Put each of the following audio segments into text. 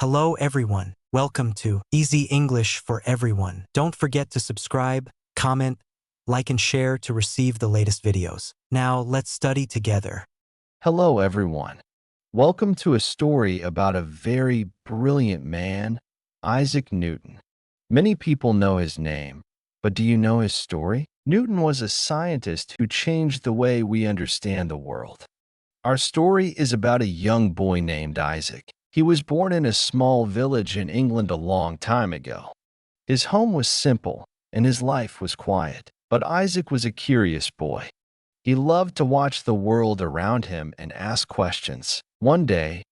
Hello everyone, welcome to Easy English for Everyone. Don't forget to subscribe, comment, like and share to receive the latest videos. Now let's study together. Hello, everyone. Welcome to a story about a very brilliant man, Isaac Newton. Many people know his name, but do you know his story? Newton was a scientist who changed the way we understand the world. Our story is about a young boy named Isaac. He was born in a small village in England a long time ago. His home was simple, and his life was quiet. But Isaac was a curious boy. He loved to watch the world around him and ask questions. One day,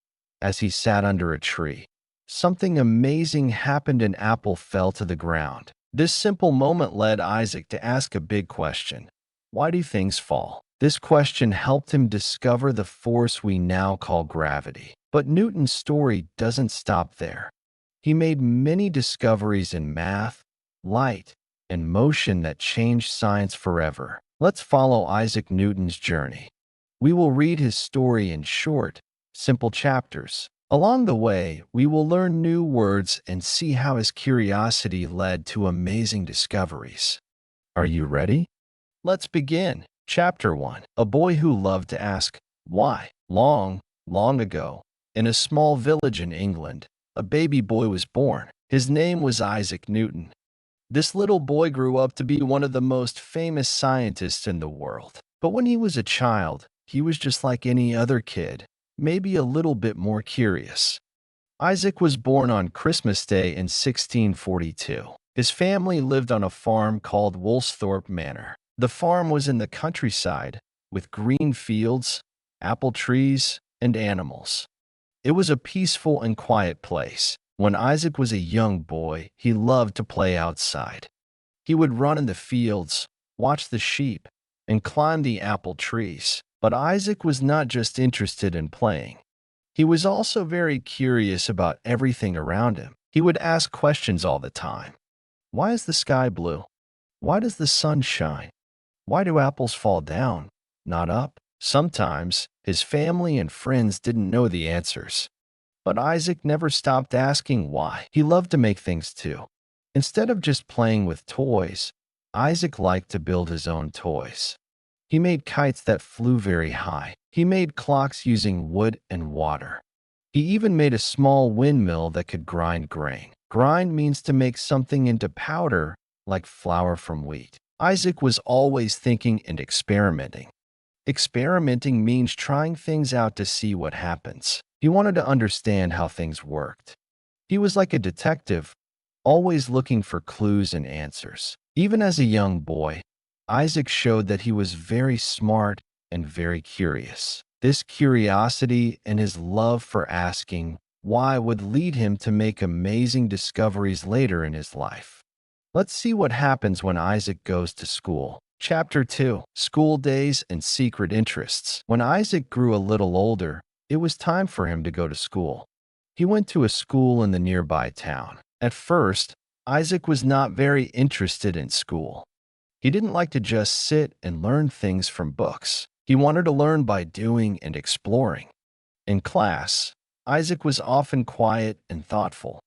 as he sat under a tree, something amazing happened. An apple fell to the ground. This simple moment led Isaac to ask a big question. Why do things fall? This question helped him discover the force we now call gravity. But Newton's story doesn't stop there. He made many discoveries in math, light, and motion that changed science forever. Let's follow Isaac Newton's journey. We will read his story in short, simple chapters. Along the way, we will learn new words and see how his curiosity led to amazing discoveries. Are you ready? Let's begin. Chapter 1. A boy who loved to ask, why? Long, long ago, in a small village in England, a baby boy was born. His name was Isaac Newton. This little boy grew up to be one of the most famous scientists in the world. But when he was a child, he was just like any other kid, maybe a little bit more curious. Isaac was born on Christmas Day in 1642. His family lived on a farm called Woolsthorpe Manor. The farm was in the countryside, with green fields, apple trees, and animals. It was a peaceful and quiet place. When Isaac was a young boy, he loved to play outside. He would run in the fields, watch the sheep, and climb the apple trees. But Isaac was not just interested in playing. He was also very curious about everything around him. He would ask questions all the time. Why is the sky blue? Why does the sun shine? Why do apples fall down, not up? Sometimes his family and friends didn't know the answers. But Isaac never stopped asking why. He loved to make things too. Instead of just playing with toys, Isaac liked to build his own toys. He made kites that flew very high. He made clocks using wood and water. He even made a small windmill that could grind grain. Grind means to make something into powder, like flour from wheat. Isaac was always thinking and experimenting. Experimenting means trying things out to see what happens. He wanted to understand how things worked. He was like a detective, always looking for clues and answers. Even as a young boy, Isaac showed that he was very smart and very curious. This curiosity and his love for asking why would lead him to make amazing discoveries later in his life. Let's see what happens when Isaac goes to school. Chapter 2. School Days and Secret Interests. When Isaac grew a little older, it was time for him to go to school. He went to a school in the nearby town. At first, Isaac was not very interested in school. He didn't like to just sit and learn things from books. He wanted to learn by doing and exploring. In class, Isaac was often quiet and thoughtful.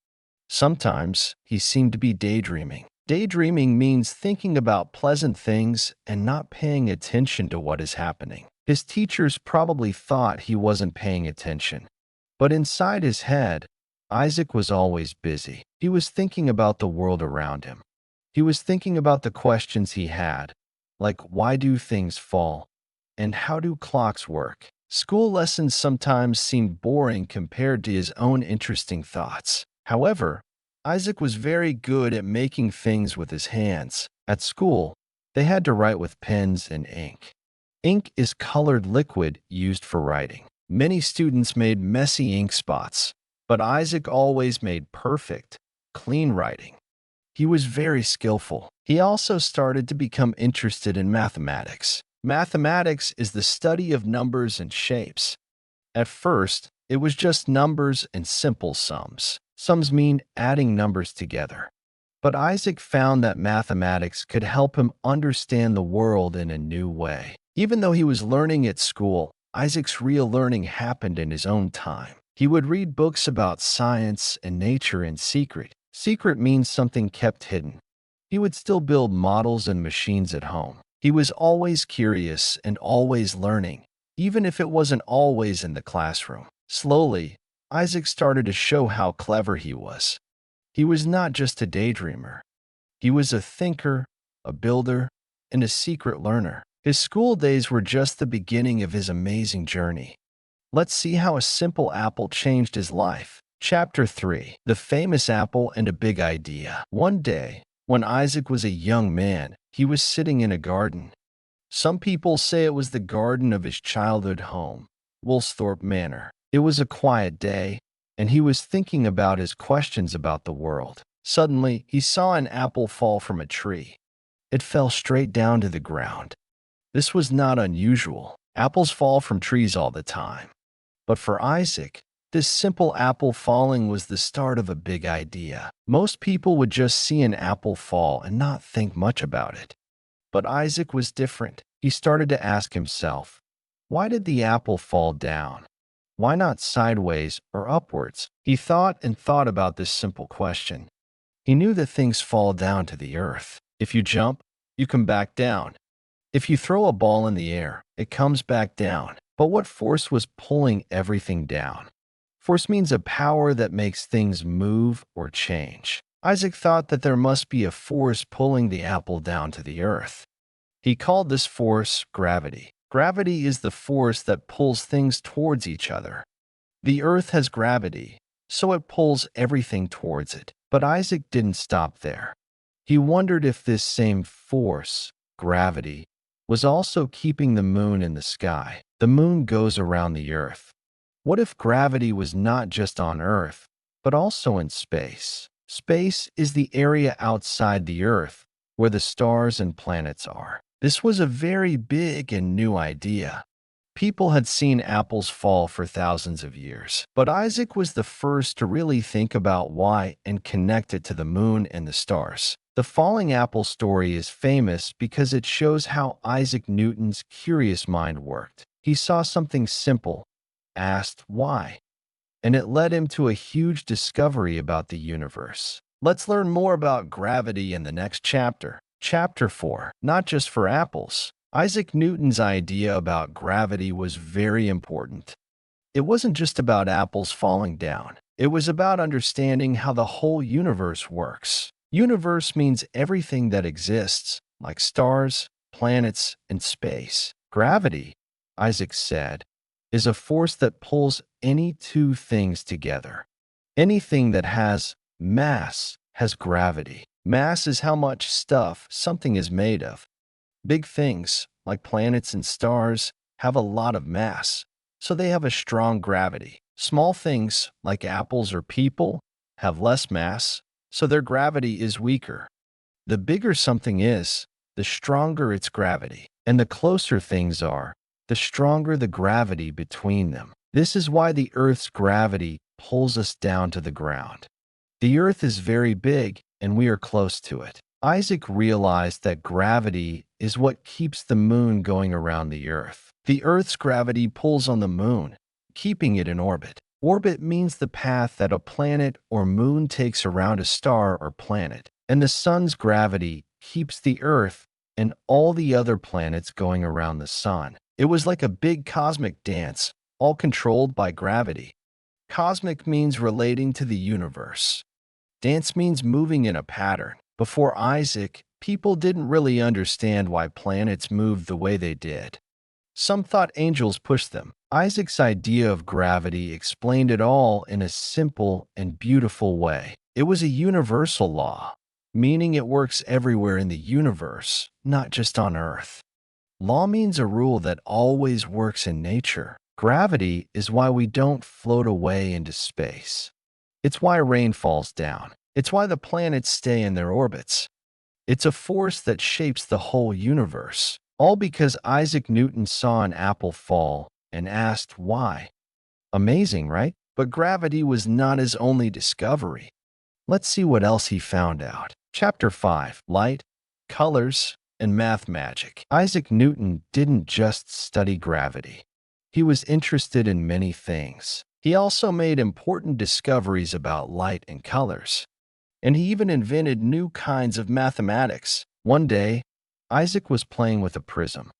Sometimes he seemed to be daydreaming. Daydreaming means thinking about pleasant things and not paying attention to what is happening. His teachers probably thought he wasn't paying attention. But inside his head, Isaac was always busy. He was thinking about the world around him. He was thinking about the questions he had, like why do things fall? And how do clocks work? School lessons sometimes seemed boring compared to his own interesting thoughts. However, Isaac was very good at making things with his hands. At school, they had to write with pens and ink. Ink is colored liquid used for writing. Many students made messy ink spots, but Isaac always made perfect, clean writing. He was very skillful. He also started to become interested in mathematics. Mathematics is the study of numbers and shapes. At first, it was just numbers and simple sums. Sums mean adding numbers together. But Isaac found that mathematics could help him understand the world in a new way. Even though he was learning at school, Isaac's real learning happened in his own time. He would read books about science and nature in secret. Secret means something kept hidden. He would still build models and machines at home. He was always curious and always learning, even if it wasn't always in the classroom. Slowly, Isaac started to show how clever he was. He was not just a daydreamer. He was a thinker, a builder, and a secret learner. His school days were just the beginning of his amazing journey. Let's see how a simple apple changed his life. Chapter 3: The Famous Apple and a Big Idea. One day, when Isaac was a young man, he was sitting in a garden. Some people say it was the garden of his childhood home, Woolsthorpe Manor. It was a quiet day, and he was thinking about his questions about the world. Suddenly, he saw an apple fall from a tree. It fell straight down to the ground. This was not unusual. Apples fall from trees all the time. But for Isaac, this simple apple falling was the start of a big idea. Most people would just see an apple fall and not think much about it. But Isaac was different. He started to ask himself, why did the apple fall down? Why not sideways or upwards? He thought and thought about this simple question. He knew that things fall down to the earth. If you jump, you come back down. If you throw a ball in the air, it comes back down. But what force was pulling everything down? Force means a power that makes things move or change. Isaac thought that there must be a force pulling the apple down to the earth. He called this force gravity. Gravity is the force that pulls things towards each other. The earth has gravity, so it pulls everything towards it. But Isaac didn't stop there. He wondered if this same force, gravity, was also keeping the moon in the sky. The moon goes around the earth. What if gravity was not just on Earth, but also in space? Space is the area outside the Earth where the stars and planets are. This was a very big and new idea. People had seen apples fall for thousands of years, but Isaac was the first to really think about why and connect it to the moon and the stars. The falling apple story is famous because it shows how Isaac Newton's curious mind worked. He saw something simple, asked why, and it led him to a huge discovery about the universe. Let's learn more about gravity in the next chapter. Chapter 4: Not Just for Apples. Isaac Newton's idea about gravity was very important. It wasn't just about apples falling down. It was about understanding how the whole universe works. Universe means everything that exists, like stars, planets, and space. Gravity, Isaac said, is a force that pulls any two things together. Anything that has mass has gravity. Mass is how much stuff something is made of. Big things, like planets and stars, have a lot of mass, so they have a strong gravity. Small things, like apples or people, have less mass, so their gravity is weaker. The bigger something is, the stronger its gravity, and the closer things are, the stronger the gravity between them. This is why the Earth's gravity pulls us down to the ground. The Earth is very big, and we are close to it. Isaac realized that gravity is what keeps the moon going around the Earth. The Earth's gravity pulls on the moon, keeping it in orbit. Orbit means the path that a planet or moon takes around a star or planet, and the sun's gravity keeps the Earth and all the other planets going around the sun. It was like a big cosmic dance, all controlled by gravity. Cosmic means relating to the universe. Dance means moving in a pattern. Before Isaac, people didn't really understand why planets moved the way they did. Some thought angels pushed them. Isaac's idea of gravity explained it all in a simple and beautiful way. It was a universal law, meaning it works everywhere in the universe, not just on Earth. Law means a rule that always works in nature. Gravity is why we don't float away into space. It's why rain falls down. It's why the planets stay in their orbits. It's a force that shapes the whole universe, all because Isaac Newton saw an apple fall and asked why. Amazing, right? But gravity was not his only discovery. Let's see what else he found out. Chapter 5: Light, Colors, and Math Magic. Isaac Newton didn't just study gravity. He was interested in many things. He also made important discoveries about light and colors, and he even invented new kinds of mathematics. One day, Isaac was playing with a prism.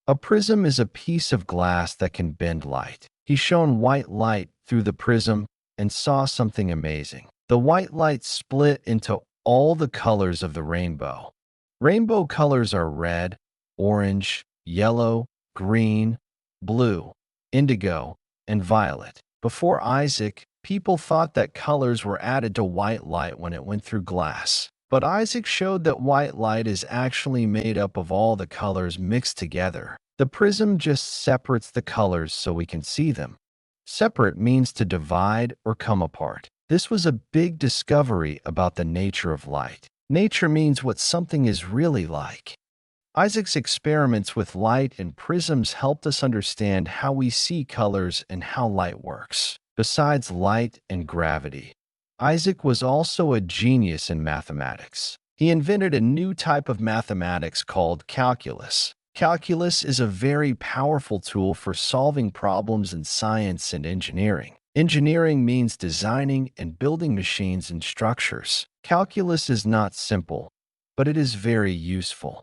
A prism is a piece of glass that can bend light. He shone white light through the prism and saw something amazing. The white light split into all the colors of the rainbow. Rainbow colors are red, orange, yellow, green, blue, indigo, and violet. Before Isaac, people thought that colors were added to white light when it went through glass. But Isaac showed that white light is actually made up of all the colors mixed together. The prism just separates the colors so we can see them. Separate means to divide or come apart. This was a big discovery about the nature of light. Nature means what something is really like. Isaac's experiments with light and prisms helped us understand how we see colors and how light works. Besides light and gravity, Isaac was also a genius in mathematics. He invented a new type of mathematics called calculus. Calculus is a very powerful tool for solving problems in science and engineering. Engineering means designing and building machines and structures. Calculus is not simple, but it is very useful.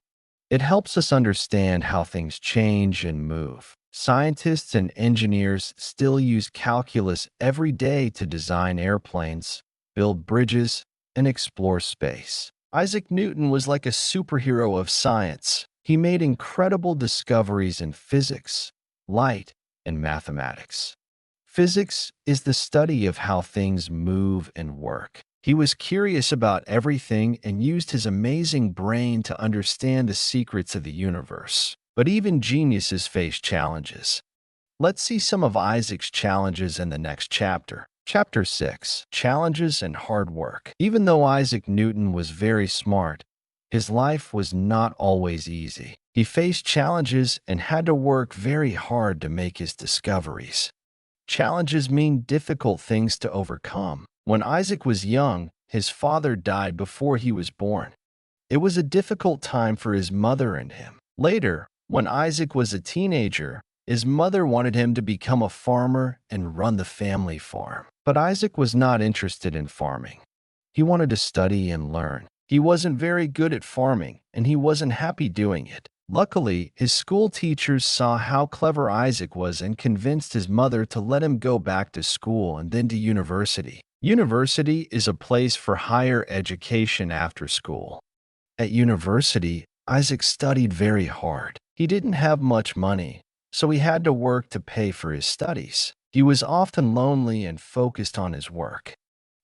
It helps us understand how things change and move. Scientists and engineers still use calculus every day to design airplanes, build bridges, and explore space. Isaac Newton was like a superhero of science. He made incredible discoveries in physics, light, and mathematics. Physics is the study of how things move and work. He was curious about everything and used his amazing brain to understand the secrets of the universe. But even geniuses face challenges. Let's see some of Isaac's challenges in the next chapter. Chapter 6: Challenges and Hard Work. Even though Isaac Newton was very smart, his life was not always easy. He faced challenges and had to work very hard to make his discoveries. Challenges mean difficult things to overcome. When Isaac was young, his father died before he was born. It was a difficult time for his mother and him. Later, when Isaac was a teenager, his mother wanted him to become a farmer and run the family farm. But Isaac was not interested in farming. He wanted to study and learn. He wasn't very good at farming, and he wasn't happy doing it. Luckily, his school teachers saw how clever Isaac was and convinced his mother to let him go back to school and then to university. University is a place for higher education after school. At university, Isaac studied very hard. He didn't have much money, so he had to work to pay for his studies. He was often lonely and focused on his work.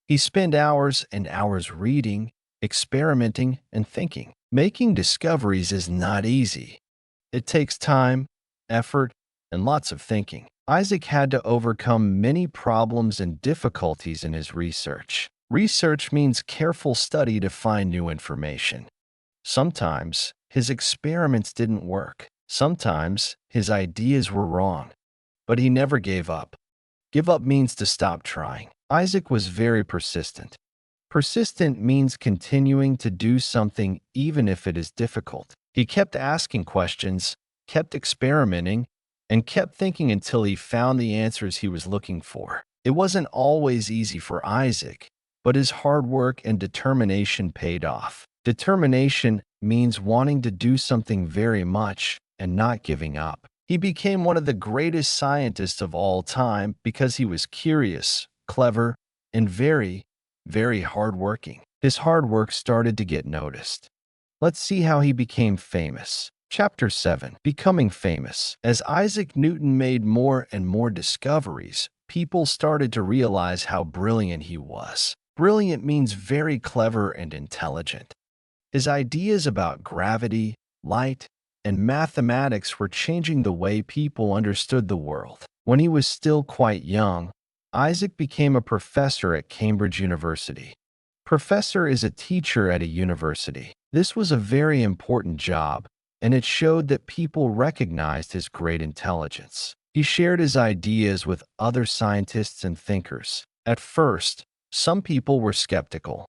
He spent hours and hours reading, experimenting, and thinking. Making discoveries is not easy. It takes time, effort, and lots of thinking. Isaac had to overcome many problems and difficulties in his research. Research means careful study to find new information. Sometimes, his experiments didn't work. Sometimes, his ideas were wrong. But he never gave up. Give up means to stop trying. Isaac was very persistent. Persistent means continuing to do something even if it is difficult. He kept asking questions, kept experimenting, and kept thinking until he found the answers he was looking for. It wasn't always easy for Isaac, but his hard work and determination paid off. Determination means wanting to do something very much and not giving up. He became one of the greatest scientists of all time because he was curious, clever, and very hardworking. His hard work started to get noticed. Let's see how he became famous. Chapter 7: Becoming Famous. As Isaac Newton made more and more discoveries, people started to realize how brilliant he was. Brilliant means very clever and intelligent. His ideas about gravity, light, and mathematics were changing the way people understood the world. When he was still quite young, Isaac became a professor at Cambridge University. Professor is a teacher at a university. This was a very important job, and it showed that people recognized his great intelligence. He shared his ideas with other scientists and thinkers. At first, some people were skeptical.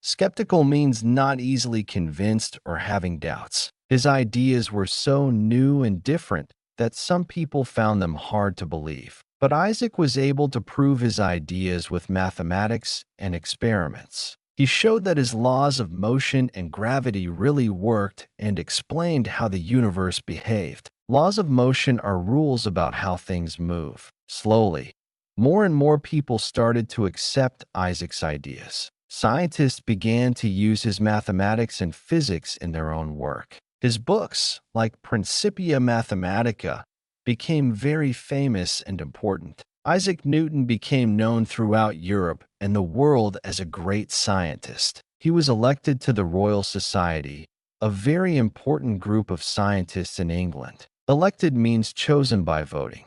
Skeptical means not easily convinced or having doubts. His ideas were so new and different that some people found them hard to believe. But Isaac was able to prove his ideas with mathematics and experiments. He showed that his laws of motion and gravity really worked and explained how the universe behaved. Laws of motion are rules about how things move. Slowly, more and more people started to accept Isaac's ideas. Scientists began to use his mathematics and physics in their own work. His books, like Principia Mathematica, became very famous and important. Isaac Newton became known throughout Europe and the world as a great scientist. He was elected to the Royal Society, a very important group of scientists in England. Elected means chosen by voting.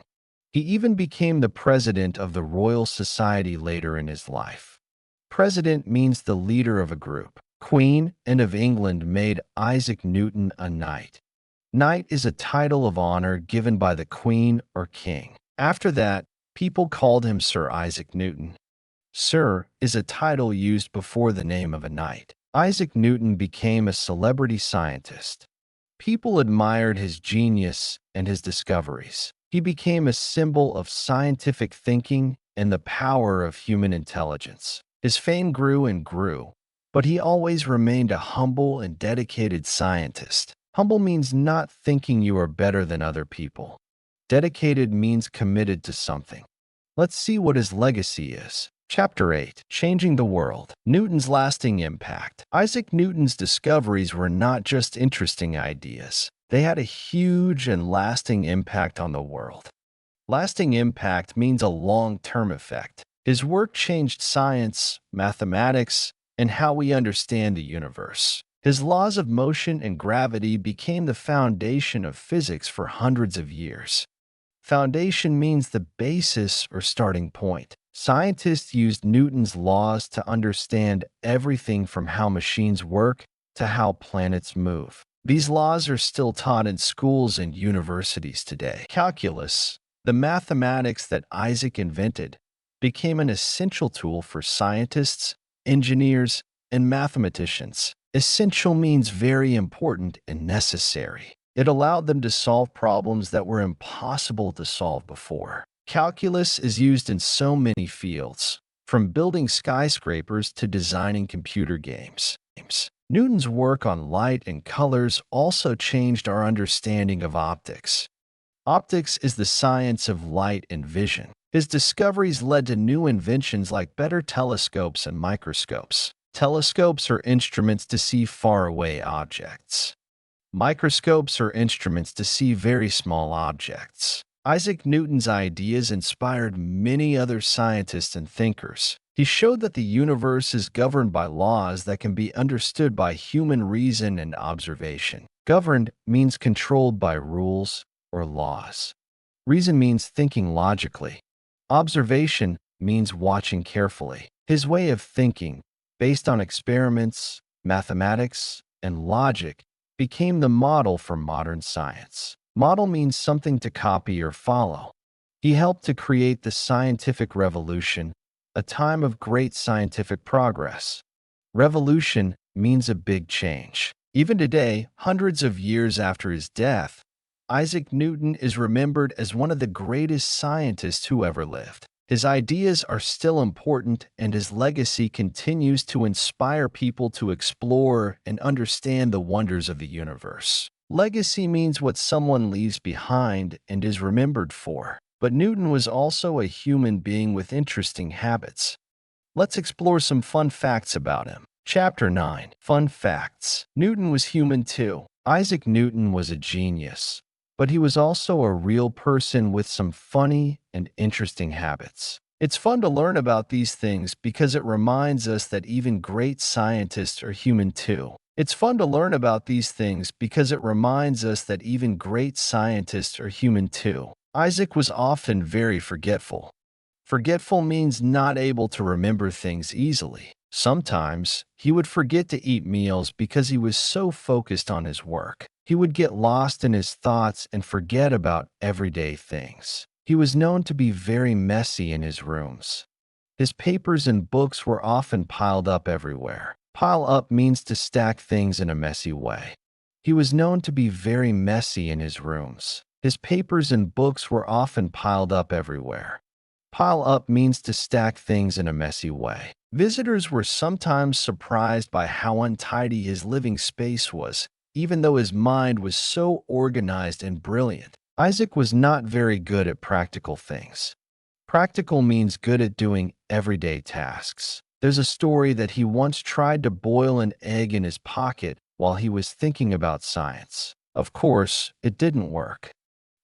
He even became the president of the Royal Society later in his life. President means the leader of a group. Queen and of England made Isaac Newton a knight. Knight is a title of honor given by the Queen or King. After that, people called him Sir Isaac Newton. Sir is a title used before the name of a knight. Isaac Newton became a celebrity scientist. People admired his genius and his discoveries. He became a symbol of scientific thinking and the power of human intelligence. His fame grew and grew, but he always remained a humble and dedicated scientist. Humble means not thinking you are better than other people. Dedicated means committed to something. Let's see what his legacy is. Chapter 8. Changing the World. Newton's lasting impact. Isaac Newton's discoveries were not just interesting ideas. They had a huge and lasting impact on the world. Lasting impact means a long-term effect. His work changed science, mathematics, and how we understand the universe. His laws of motion and gravity became the foundation of physics for hundreds of years. Foundation means the basis or starting point. Scientists used Newton's laws to understand everything from how machines work to how planets move. These laws are still taught in schools and universities today. Calculus, the mathematics that Isaac invented, became an essential tool for scientists, engineers, and mathematicians. Essential means very important and necessary. It allowed them to solve problems that were impossible to solve before. Calculus is used in so many fields, from building skyscrapers to designing computer games. Newton's work on light and colors also changed our understanding of optics. Optics is the science of light and vision. His discoveries led to new inventions like better telescopes and microscopes. Telescopes are instruments to see faraway objects. Microscopes are instruments to see very small objects. Isaac Newton's ideas inspired many other scientists and thinkers. He showed that the universe is governed by laws that can be understood by human reason and observation. Governed means controlled by rules or laws. Reason means thinking logically. Observation means watching carefully. His way of thinking, based on experiments, mathematics, and logic, became the model for modern science. Model means something to copy or follow. He helped to create the scientific revolution, a time of great scientific progress. Revolution means a big change. Even today, hundreds of years after his death, Isaac Newton is remembered as one of the greatest scientists who ever lived. His ideas are still important, and his legacy continues to inspire people to explore and understand the wonders of the universe. Legacy means what someone leaves behind and is remembered for. But Newton was also a human being with interesting habits. Let's explore some fun facts about him. Chapter 9. Fun Facts. Newton was human too. Isaac Newton was a genius, but he was also a real person with some funny and interesting habits. It's fun to learn about these things because it reminds us that even great scientists are human too. It's fun to learn about these things because it reminds us that even great scientists are human too. Isaac was often very forgetful. Forgetful means not able to remember things easily. Sometimes, he would forget to eat meals because he was so focused on his work. He would get lost in his thoughts and forget about everyday things. He was known to be very messy in his rooms. His papers and books were often piled up everywhere. Pile up means to stack things in a messy way. He was known to be very messy in his rooms. His papers and books were often piled up everywhere. Pile up means to stack things in a messy way. Visitors were sometimes surprised by how untidy his living space was, even though his mind was so organized and brilliant. Isaac was not very good at practical things. Practical means good at doing everyday tasks. There's a story that he once tried to boil an egg in his pocket while he was thinking about science. Of course, it didn't work.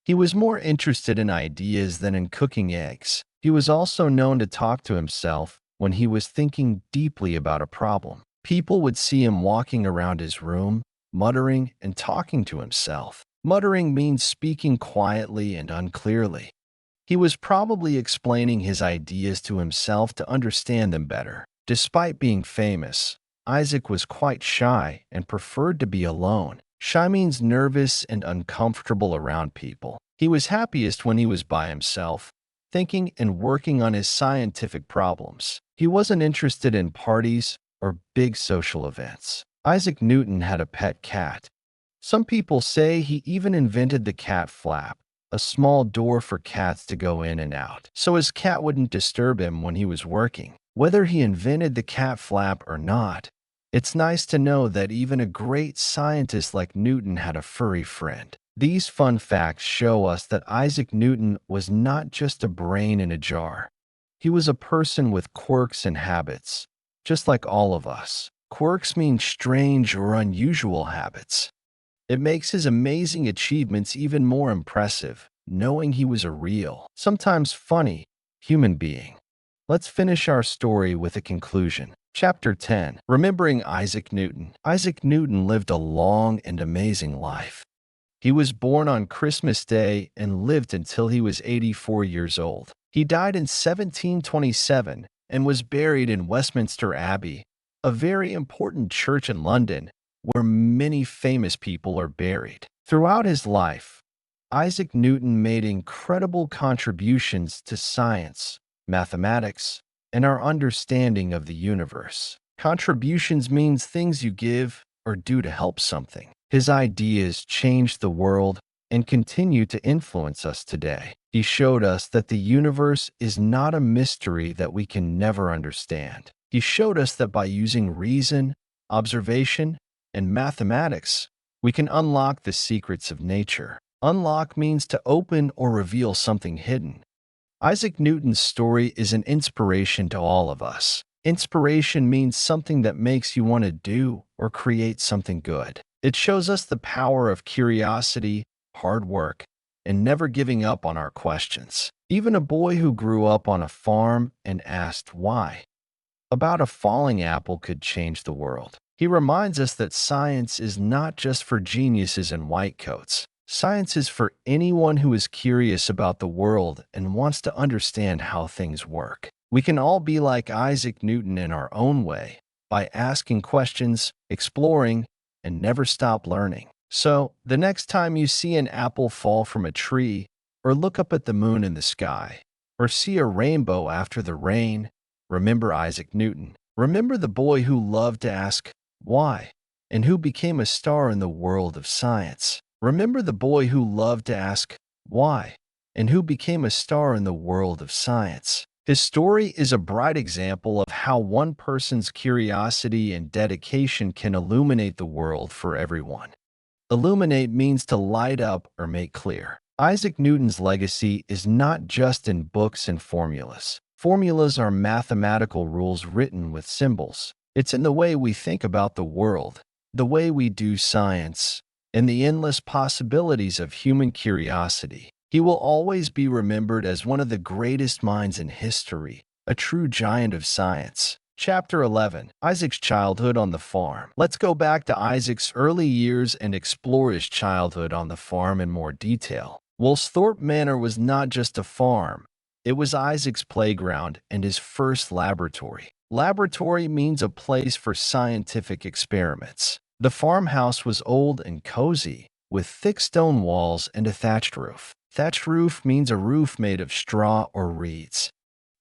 He was more interested in ideas than in cooking eggs. He was also known to talk to himself when he was thinking deeply about a problem. People would see him walking around his room, muttering and talking to himself. Muttering means speaking quietly and unclearly. He was probably explaining his ideas to himself to understand them better. Despite being famous, Isaac was quite shy and preferred to be alone. Shy means nervous and uncomfortable around people. He was happiest when he was by himself, thinking and working on his scientific problems. He wasn't interested in parties or big social events. Isaac Newton had a pet cat. Some people say he even invented the cat flap, a small door for cats to go in and out, so his cat wouldn't disturb him when he was working. Whether he invented the cat flap or not, it's nice to know that even a great scientist like Newton had a furry friend. These fun facts show us that Isaac Newton was not just a brain in a jar. He was a person with quirks and habits, just like all of us. Quirks mean strange or unusual habits. It makes his amazing achievements even more impressive, knowing he was a real, sometimes funny, human being. Let's finish our story with a conclusion. Chapter 10. Remembering Isaac Newton. Isaac Newton lived a long and amazing life. He was born on Christmas Day and lived until he was 84 years old. He died in 1727 and was buried in Westminster Abbey, a very important church in London, where many famous people are buried. Throughout his life, Isaac Newton made incredible contributions to science, mathematics, and our understanding of the universe. Contributions means things you give or do to help something. His ideas changed the world and continue to influence us today. He showed us that the universe is not a mystery that we can never understand. He showed us that by using reason, observation, and mathematics, we can unlock the secrets of nature. Unlock means to open or reveal something hidden. Isaac Newton's story is an inspiration to all of us. Inspiration means something that makes you want to do or create something good. It shows us the power of curiosity, hard work, and never giving up on our questions. Even a boy who grew up on a farm and asked why about a falling apple could change the world. He reminds us that science is not just for geniuses in white coats. Science is for anyone who is curious about the world and wants to understand how things work. We can all be like Isaac Newton in our own way by asking questions, exploring, and never stop learning. So, the next time you see an apple fall from a tree, or look up at the moon in the sky, or see a rainbow after the rain, remember Isaac Newton. Remember the boy who loved to ask why, and who became a star in the world of science. Remember the boy who loved to ask why, and who became a star in the world of science. His story is a bright example of how one person's curiosity and dedication can illuminate the world for everyone. Illuminate means to light up or make clear. Isaac Newton's legacy is not just in books and formulas. Formulas are mathematical rules written with symbols. It's in the way we think about the world, the way we do science, and the endless possibilities of human curiosity. He will always be remembered as one of the greatest minds in history, a true giant of science. Chapter 11. Isaac's childhood on the farm. Let's go back to Isaac's early years and explore his childhood on the farm in more detail. Woolsthorpe Manor was not just a farm. It was Isaac's playground and his first laboratory. Laboratory means a place for scientific experiments. The farmhouse was old and cozy, with thick stone walls and a thatched roof. Thatched roof means a roof made of straw or reeds.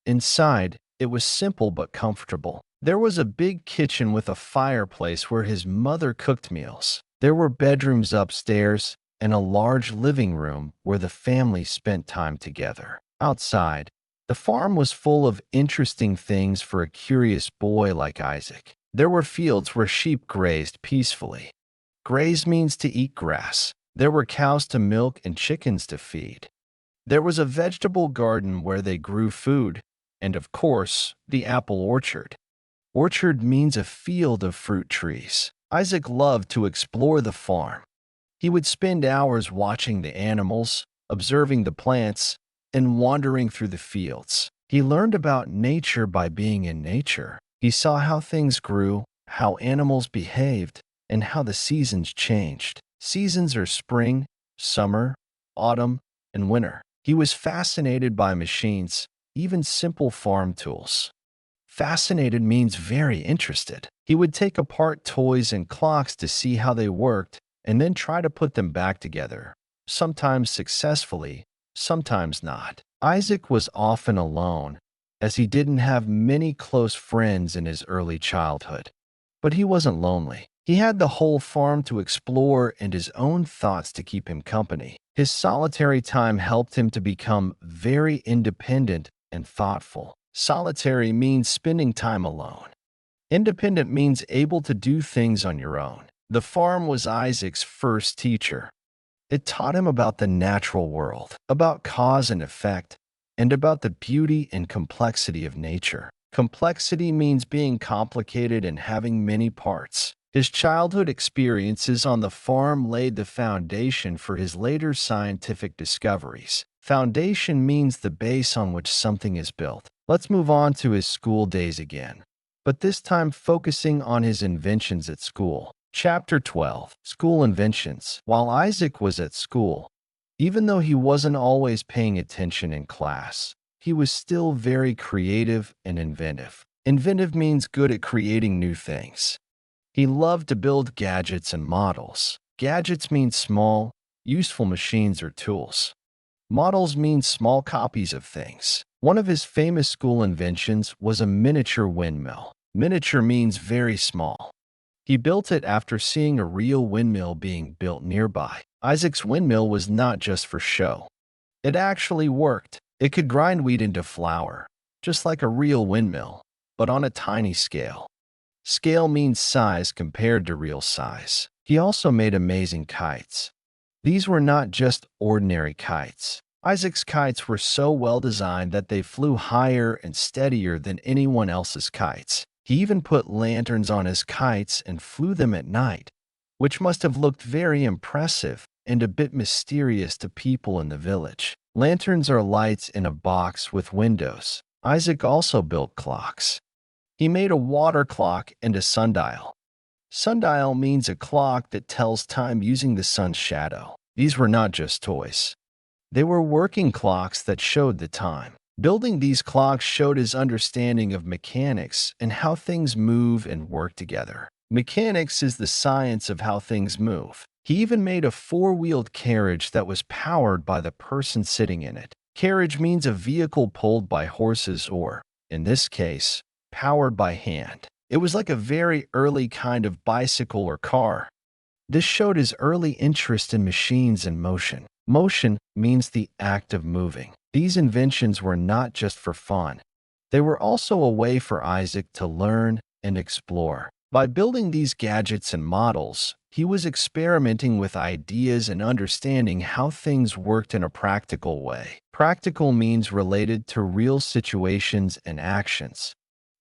Inside, it was simple but comfortable. There was a big kitchen with a fireplace where his mother cooked meals. There were bedrooms upstairs and a large living room where the family spent time together. Outside, The farm was full of interesting things for a curious boy like Isaac. There were fields where sheep grazed peacefully. Graze means to eat grass. There were cows to milk and chickens to feed. There was a vegetable garden where they grew food, and of course, the apple orchard. Orchard means a field of fruit trees. Isaac loved to explore the farm. He would spend hours watching the animals, observing the plants, and wandering through the fields. He learned about nature by being in nature. He saw how things grew, how animals behaved, and how the seasons changed. Seasons are spring, summer, autumn, and winter. He was fascinated by machines, even simple farm tools. Fascinated means very interested. He would take apart toys and clocks to see how they worked and then try to put them back together, sometimes successfully, sometimes not. Isaac was often alone, as he didn't have many close friends in his early childhood. But he wasn't lonely. He had the whole farm to explore and his own thoughts to keep him company. His solitary time helped him to become very independent and thoughtful. Solitary means spending time alone. Independent means able to do things on your own. The farm was Isaac's first teacher. It taught him about the natural world, about cause and effect, and about the beauty and complexity of nature. Complexity means being complicated and having many parts. His childhood experiences on the farm laid the foundation for his later scientific discoveries. Foundation means the base on which something is built. Let's move on to his school days again, but this time focusing on his inventions at school. Chapter 12, School Inventions. While Isaac was at school, even though he wasn't always paying attention in class, he was still very creative and inventive. Inventive means good at creating new things. He loved to build gadgets and models. Gadgets mean small, useful machines or tools. Models mean small copies of things. One of his famous school inventions was a miniature windmill. Miniature means very small. He built it after seeing a real windmill being built nearby. Isaac's windmill was not just for show. It actually worked. It could grind wheat into flour, just like a real windmill, but on a tiny scale. Scale means size compared to real size. He also made amazing kites. These were not just ordinary kites. Isaac's kites were so well designed that they flew higher and steadier than anyone else's kites. He even put lanterns on his kites and flew them at night, which must have looked very impressive and a bit mysterious to people in the village. Lanterns are lights in a box with windows. Isaac also built clocks. He made a water clock and a sundial. Sundial means a clock that tells time using the sun's shadow. These were not just toys. They were working clocks that showed the time. Building these clocks showed his understanding of mechanics and how things move and work together. Mechanics is the science of how things move. He even made a four-wheeled carriage that was powered by the person sitting in it. Carriage means a vehicle pulled by horses or, in this case, powered by hand. It was like a very early kind of bicycle or car. This showed his early interest in machines and motion. Motion means the act of moving. These inventions were not just for fun. They were also a way for Isaac to learn and explore. By building these gadgets and models, he was experimenting with ideas and understanding how things worked in a practical way. Practical means related to real situations and actions.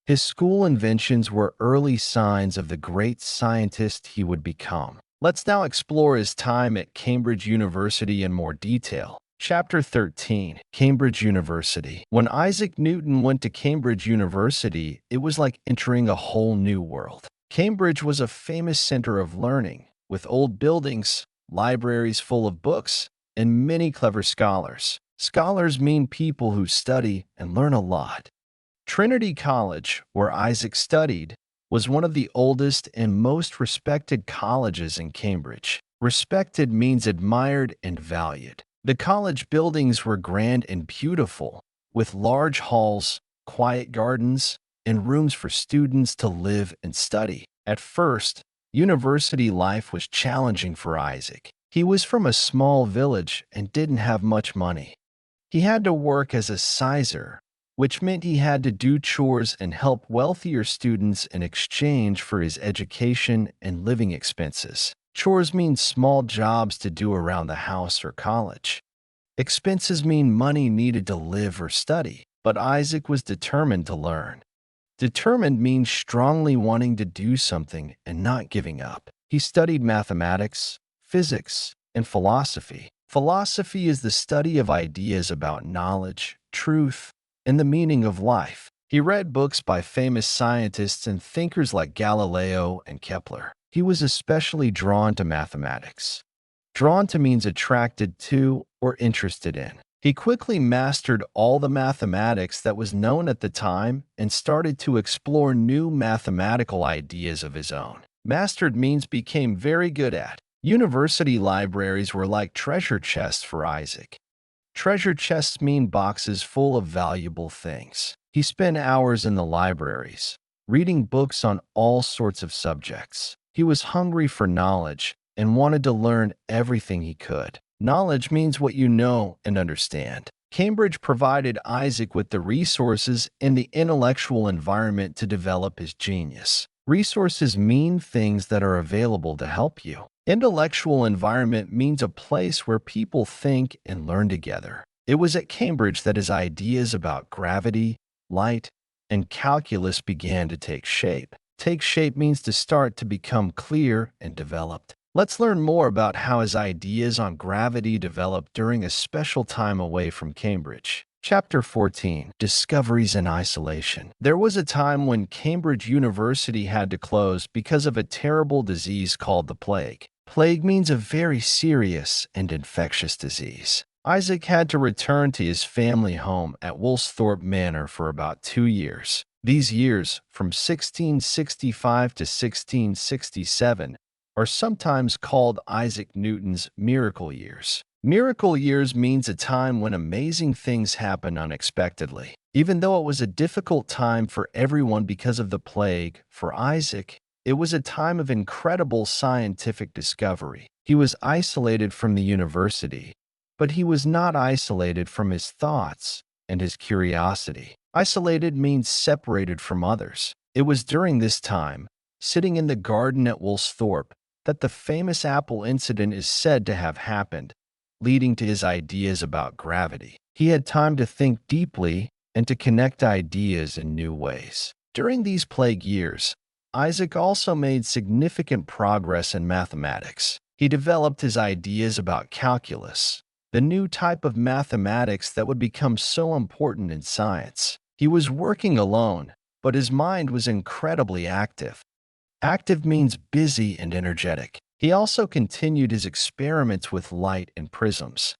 His school inventions were early signs of the great scientist he would become. Let's now explore his time at Cambridge University in more detail. Chapter 13, Cambridge University. When Isaac Newton went to Cambridge University, it was like entering a whole new world. Cambridge was a famous center of learning, with old buildings, libraries full of books, and many clever scholars. Scholars mean people who study and learn a lot. Trinity College, where Isaac studied, was one of the oldest and most respected colleges in Cambridge. Respected means admired and valued. The college buildings were grand and beautiful, with large halls, quiet gardens, and rooms for students to live and study. At first, university life was challenging for Isaac. He was from a small village and didn't have much money. He had to work as a sizer, which meant he had to do chores and help wealthier students in exchange for his education and living expenses. Chores mean small jobs to do around the house or college. Expenses mean money needed to live or study, but Isaac was determined to learn. Determined means strongly wanting to do something and not giving up. He studied mathematics, physics, and philosophy. Philosophy is the study of ideas about knowledge, truth, and the meaning of life. He read books by famous scientists and thinkers like Galileo and Kepler. He was especially drawn to mathematics. Drawn to means attracted to or interested in. He quickly mastered all the mathematics that was known at the time and started to explore new mathematical ideas of his own. Mastered means became very good at. University libraries were like treasure chests for Isaac. Treasure chests mean boxes full of valuable things. He spent hours in the libraries, reading books on all sorts of subjects. He was hungry for knowledge and wanted to learn everything he could. Knowledge means what you know and understand. Cambridge provided Isaac with the resources and the intellectual environment to develop his genius. Resources mean things that are available to help you. Intellectual environment means a place where people think and learn together. It was at Cambridge that his ideas about gravity, light, and calculus began to take shape. Take shape means to start to become clear and developed. Let's learn more about how his ideas on gravity developed during a special time away from Cambridge. Chapter 14. Discoveries in Isolation. There was a time when Cambridge University had to close because of a terrible disease called the plague. Plague means a very serious and infectious disease. Isaac had to return to his family home at Woolsthorpe Manor for about 2 years. These years, from 1665 to 1667, are sometimes called Isaac Newton's miracle years. Miracle years means a time when amazing things happen unexpectedly. Even though it was a difficult time for everyone because of the plague, for Isaac, it was a time of incredible scientific discovery. He was isolated from the university, but he was not isolated from his thoughts and his curiosity. Isolated means separated from others. It was during this time, sitting in the garden at Woolsthorpe, that the famous apple incident is said to have happened, leading to his ideas about gravity. He had time to think deeply and to connect ideas in new ways. During these plague years, Isaac also made significant progress in mathematics. He developed his ideas about calculus, the new type of mathematics that would become so important in science. He was working alone, but his mind was incredibly active. Active means busy and energetic. He also continued his experiments with light and prisms.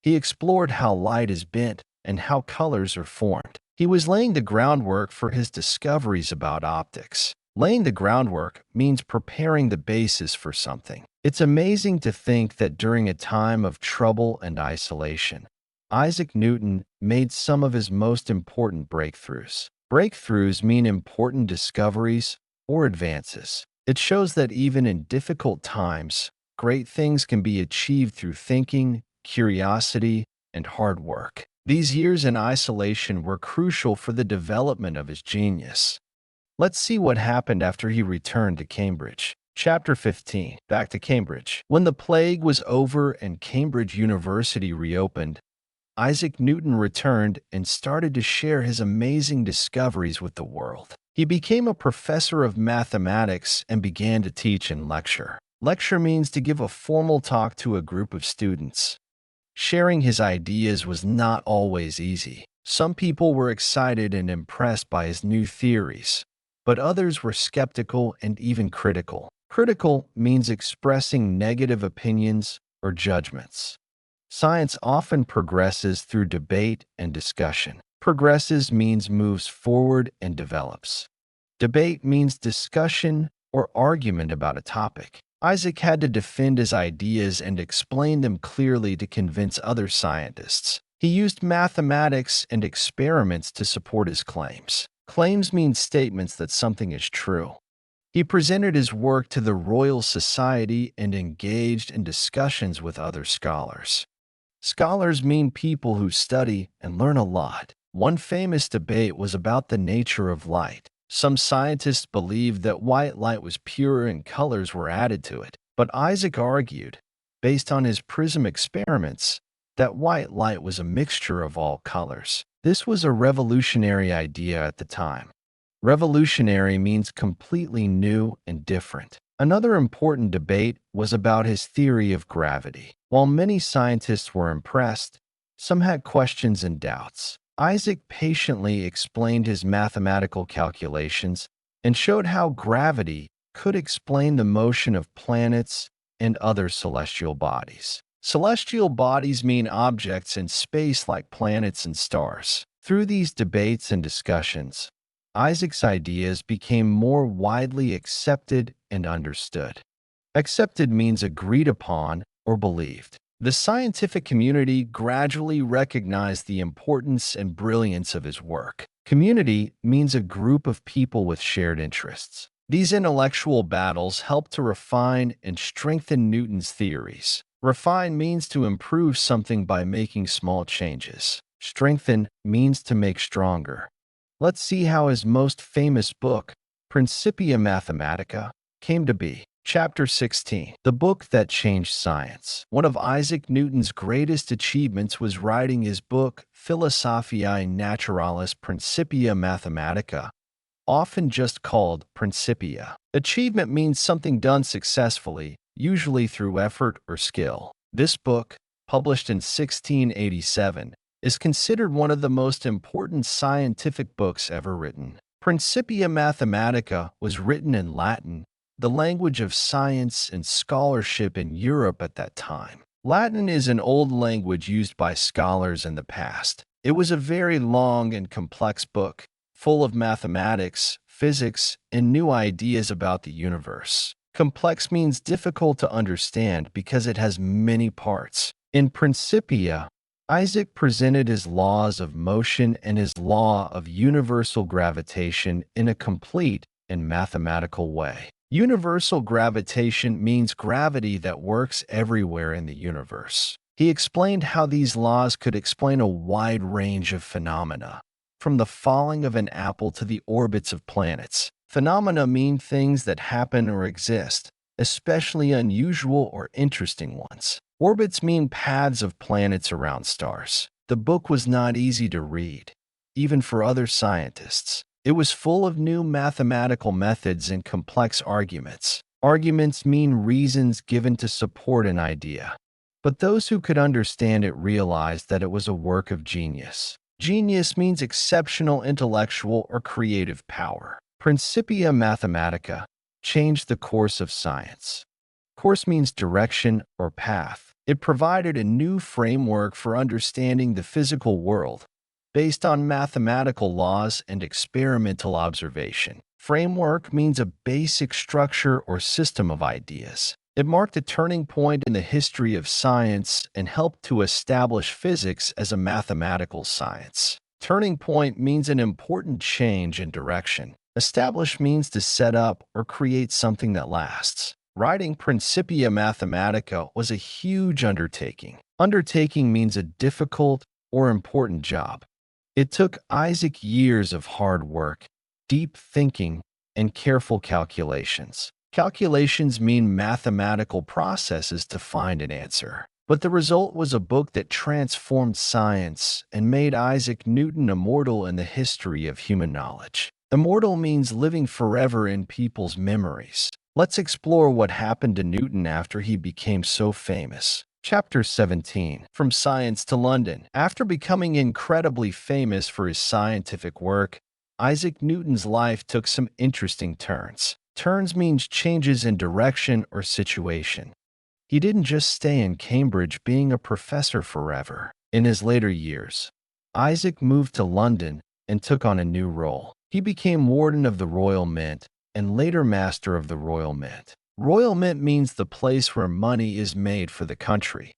He explored how light is bent and how colors are formed. He was laying the groundwork for his discoveries about optics. Laying the groundwork means preparing the basis for something. It's amazing to think that during a time of trouble and isolation, Isaac Newton made some of his most important breakthroughs. Breakthroughs mean important discoveries or advances. It shows that even in difficult times, great things can be achieved through thinking, curiosity, and hard work. These years in isolation were crucial for the development of his genius. Let's see what happened after he returned to Cambridge. Chapter 15. Back to Cambridge. When the plague was over and Cambridge University reopened, Isaac Newton returned and started to share his amazing discoveries with the world. He became a professor of mathematics and began to teach and lecture. Lecture means to give a formal talk to a group of students. Sharing his ideas was not always easy. Some people were excited and impressed by his new theories, but others were skeptical and even critical. Critical means expressing negative opinions or judgments. Science often progresses through debate and discussion. Progresses means moves forward and develops. Debate means discussion or argument about a topic. Isaac had to defend his ideas and explain them clearly to convince other scientists. He used mathematics and experiments to support his claims. Claims mean statements that something is true. He presented his work to the Royal Society and engaged in discussions with other scholars. Scholars mean people who study and learn a lot. One famous debate was about the nature of light. Some scientists believed that white light was pure and colors were added to it. But Isaac argued, based on his prism experiments, that white light was a mixture of all colors. This was a revolutionary idea at the time. Revolutionary means completely new and different. Another important debate was about his theory of gravity. While many scientists were impressed, some had questions and doubts. Isaac patiently explained his mathematical calculations and showed how gravity could explain the motion of planets and other celestial bodies. Celestial bodies mean objects in space like planets and stars. Through these debates and discussions, Isaac's ideas became more widely accepted and understood. Accepted means agreed upon or believed. The scientific community gradually recognized the importance and brilliance of his work. Community means a group of people with shared interests. These intellectual battles helped to refine and strengthen Newton's theories. Refine means to improve something by making small changes. Strengthen means to make stronger. Let's see how his most famous book, Principia Mathematica, came to be. Chapter 16, the book that changed science. One of Isaac Newton's greatest achievements was writing his book, Philosophiae Naturalis Principia Mathematica, often just called Principia. Achievement means something done successfully, usually through effort or skill. This book, published in 1687, is considered one of the most important scientific books ever written. Principia Mathematica was written in Latin, the language of science and scholarship in Europe at that time. Latin is an old language used by scholars in the past. It was a very long and complex book, full of mathematics, physics, and new ideas about the universe. Complex means difficult to understand because it has many parts. In Principia, Isaac presented his laws of motion and his law of universal gravitation in a complete and mathematical way. Universal gravitation means gravity that works everywhere in the universe. He explained how these laws could explain a wide range of phenomena, from the falling of an apple to the orbits of planets. Phenomena mean things that happen or exist, especially unusual or interesting ones. Orbits mean paths of planets around stars. The book was not easy to read, even for other scientists. It was full of new mathematical methods and complex arguments. Arguments mean reasons given to support an idea. But those who could understand it realized that it was a work of genius. Genius means exceptional intellectual or creative power. Principia Mathematica changed the course of science. Course means direction or path. It provided a new framework for understanding the physical world, based on mathematical laws and experimental observation. Framework means a basic structure or system of ideas. It marked a turning point in the history of science and helped to establish physics as a mathematical science. Turning point means an important change in direction. Establish means to set up or create something that lasts. Writing Principia Mathematica was a huge undertaking. Undertaking means a difficult or important job. It took Isaac years of hard work, deep thinking, and careful calculations. Calculations mean mathematical processes to find an answer. But the result was a book that transformed science and made Isaac Newton immortal in the history of human knowledge. Immortal means living forever in people's memories. Let's explore what happened to Newton after he became so famous. Chapter 17, From Science to London. After becoming incredibly famous for his scientific work, Isaac Newton's life took some interesting turns. Turns means changes in direction or situation. He didn't just stay in Cambridge being a professor forever. In his later years, Isaac moved to London and took on a new role. He became Warden of the Royal Mint and later Master of the Royal Mint. Royal Mint means the place where money is made for the country.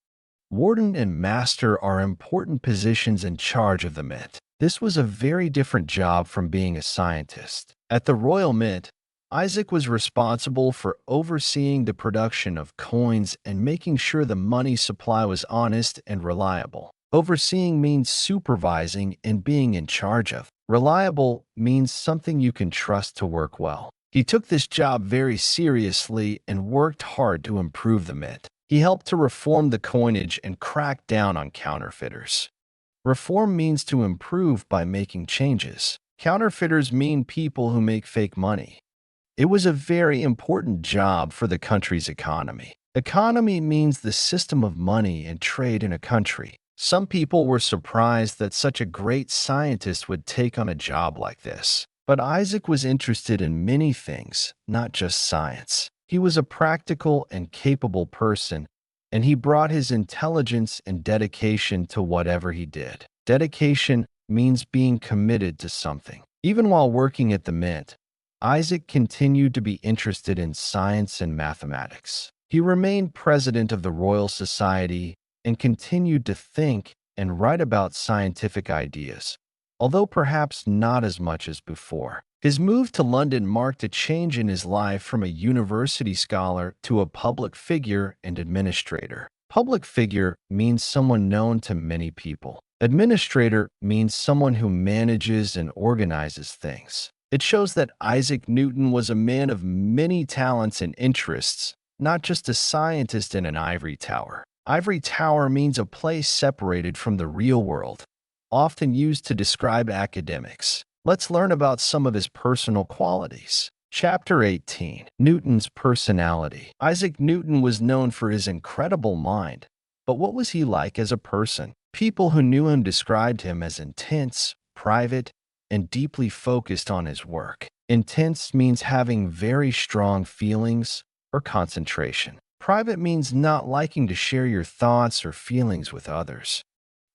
Warden and Master are important positions in charge of the mint. This was a very different job from being a scientist. At the Royal Mint, Isaac was responsible for overseeing the production of coins and making sure the money supply was honest and reliable. Overseeing means supervising and being in charge of. Reliable means something you can trust to work well. He took this job very seriously and worked hard to improve the mint. He helped to reform the coinage and crack down on counterfeiters. Reform means to improve by making changes. Counterfeiters mean people who make fake money. It was a very important job for the country's economy. Economy means the system of money and trade in a country. Some people were surprised that such a great scientist would take on a job like this. But Isaac was interested in many things, not just science. He was a practical and capable person, and he brought his intelligence and dedication to whatever he did. Dedication means being committed to something. Even while working at the mint, Isaac continued to be interested in science and mathematics. He remained president of the Royal Society and continued to think and write about scientific ideas, although perhaps not as much as before. His move to London marked a change in his life from a university scholar to a public figure and administrator. Public figure means someone known to many people. Administrator means someone who manages and organizes things. It shows that Isaac Newton was a man of many talents and interests, not just a scientist in an ivory tower. Ivory tower means a place separated from the real world, often used to describe academics. Let's learn about some of his personal qualities. Chapter 18. Newton's personality. Isaac Newton was known for his incredible mind, but what was he like as a person? People who knew him described him as intense, private, and deeply focused on his work. Intense means having very strong feelings or concentration. Private means not liking to share your thoughts or feelings with others.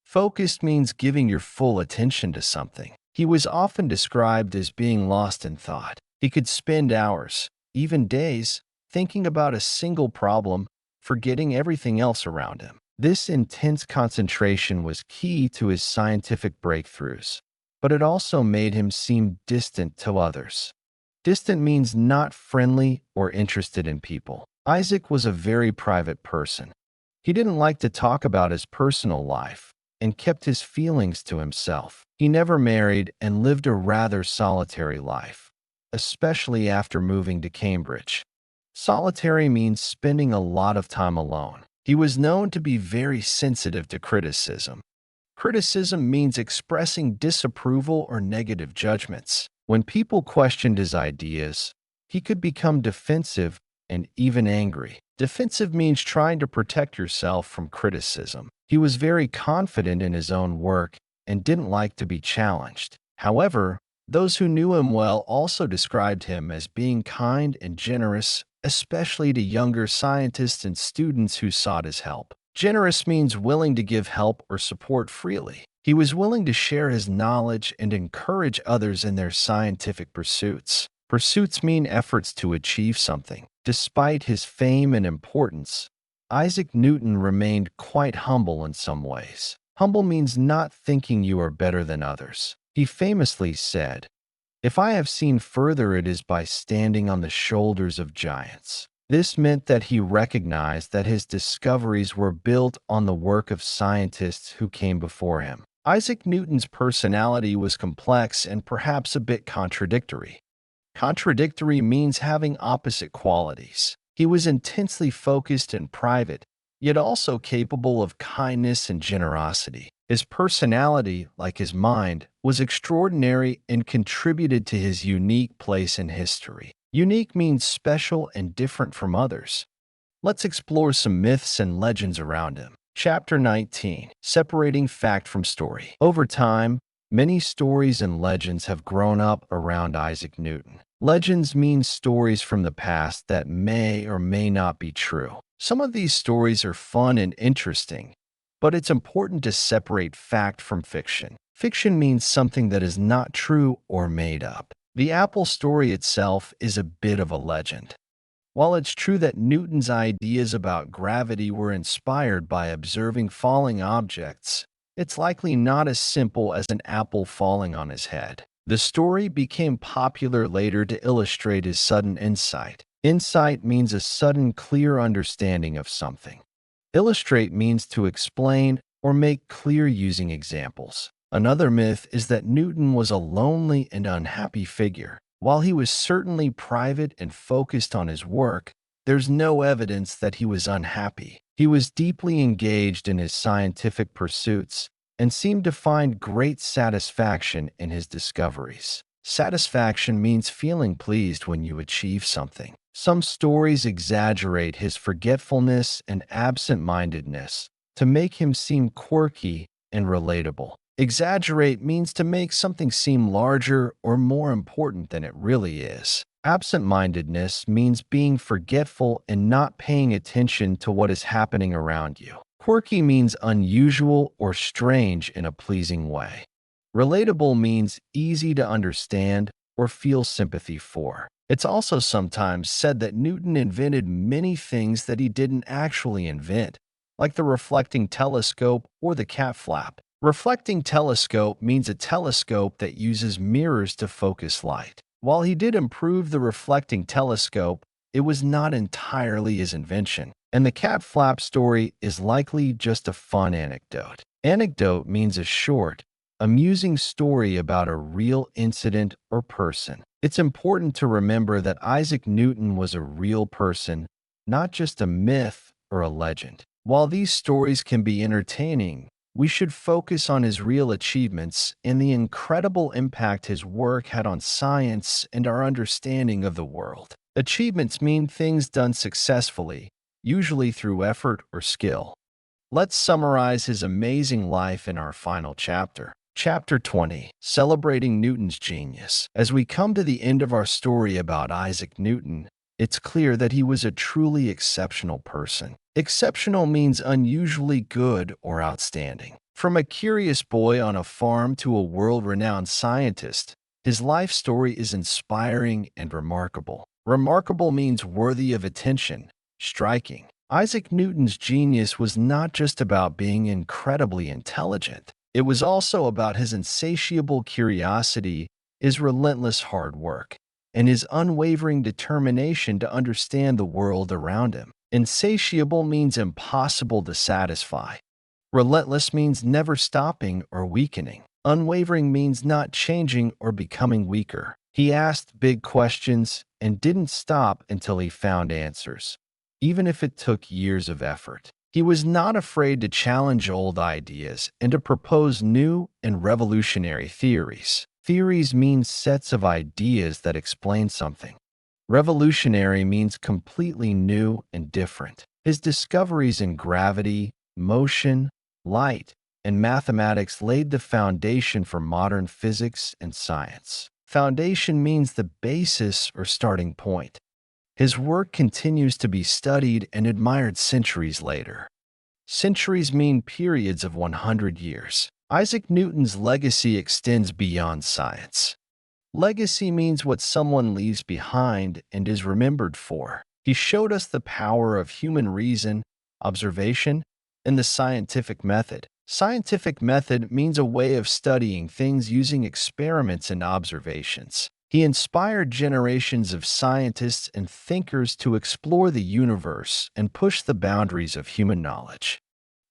Focused means giving your full attention to something. He was often described as being lost in thought. He could spend hours, even days, thinking about a single problem, forgetting everything else around him. This intense concentration was key to his scientific breakthroughs, but it also made him seem distant to others. Distant means not friendly or interested in people. Isaac was a very private person. He didn't like to talk about his personal life and kept his feelings to himself. He never married and lived a rather solitary life, especially after moving to Cambridge. Solitary means spending a lot of time alone. He was known to be very sensitive to criticism. Criticism means expressing disapproval or negative judgments. When people questioned his ideas, he could become defensive and even angry. Defensive means trying to protect yourself from criticism. He was very confident in his own work and didn't like to be challenged. However, those who knew him well also described him as being kind and generous, especially to younger scientists and students who sought his help. Generous means willing to give help or support freely. He was willing to share his knowledge and encourage others in their scientific pursuits. Pursuits mean efforts to achieve something. Despite his fame and importance, Isaac Newton remained quite humble in some ways. Humble means not thinking you are better than others. He famously said, "If I have seen further, it is by standing on the shoulders of giants." This meant that he recognized that his discoveries were built on the work of scientists who came before him. Isaac Newton's personality was complex and perhaps a bit contradictory. Contradictory means having opposite qualities. He was intensely focused and private, yet also capable of kindness and generosity. His personality, like his mind, was extraordinary and contributed to his unique place in history. Unique means special and different from others. Let's explore some myths and legends around him. Chapter 19. Separating fact from story. Over time, many stories and legends have grown up around Isaac Newton. Legends mean stories from the past that may or may not be true. Some of these stories are fun and interesting, but it's important to separate fact from fiction. Fiction means something that is not true or made up. The apple story itself is a bit of a legend. While it's true that Newton's ideas about gravity were inspired by observing falling objects, it's likely not as simple as an apple falling on his head. The story became popular later to illustrate his sudden insight. Insight means a sudden, clear understanding of something. Illustrate means to explain or make clear using examples. Another myth is that Newton was a lonely and unhappy figure. While he was certainly private and focused on his work, there's no evidence that he was unhappy. He was deeply engaged in his scientific pursuits and seemed to find great satisfaction in his discoveries. Satisfaction means feeling pleased when you achieve something. Some stories exaggerate his forgetfulness and absent-mindedness to make him seem quirky and relatable. Exaggerate means to make something seem larger or more important than it really is. Absent-mindedness means being forgetful and not paying attention to what is happening around you. Quirky means unusual or strange in a pleasing way. Relatable means easy to understand or feel sympathy for. It's also sometimes said that Newton invented many things that he didn't actually invent, like the reflecting telescope or the cat flap. Reflecting telescope means a telescope that uses mirrors to focus light. While he did improve the reflecting telescope, it was not entirely his invention, and the cat flap story is likely just a fun anecdote. Anecdote means a short, amusing story about a real incident or person. It's important to remember that Isaac Newton was a real person, not just a myth or a legend. While these stories can be entertaining, we should focus on his real achievements and the incredible impact his work had on science and our understanding of the world. Achievements mean things done successfully, usually through effort or skill. Let's summarize his amazing life in our final chapter. Chapter 20, Celebrating Newton's Genius. As we come to the end of our story about Isaac Newton, it's clear that he was a truly exceptional person. Exceptional means unusually good or outstanding. From a curious boy on a farm to a world-renowned scientist, his life story is inspiring and remarkable. Remarkable means worthy of attention, striking. Isaac Newton's genius was not just about being incredibly intelligent. It was also about his insatiable curiosity, his relentless hard work, and his unwavering determination to understand the world around him. Insatiable means impossible to satisfy. Relentless means never stopping or weakening. Unwavering means not changing or becoming weaker. He asked big questions and didn't stop until he found answers, even if it took years of effort. He was not afraid to challenge old ideas and to propose new and revolutionary theories. Theories mean sets of ideas that explain something. Revolutionary means completely new and different. His discoveries in gravity, motion, light, and mathematics laid the foundation for modern physics and science. Foundation means the basis or starting point. His work continues to be studied and admired centuries later. Centuries mean periods of 100 years. Isaac Newton's legacy extends beyond science. Legacy means what someone leaves behind and is remembered for. He showed us the power of human reason, observation, and the scientific method. Scientific method means a way of studying things using experiments and observations. He inspired generations of scientists and thinkers to explore the universe and push the boundaries of human knowledge.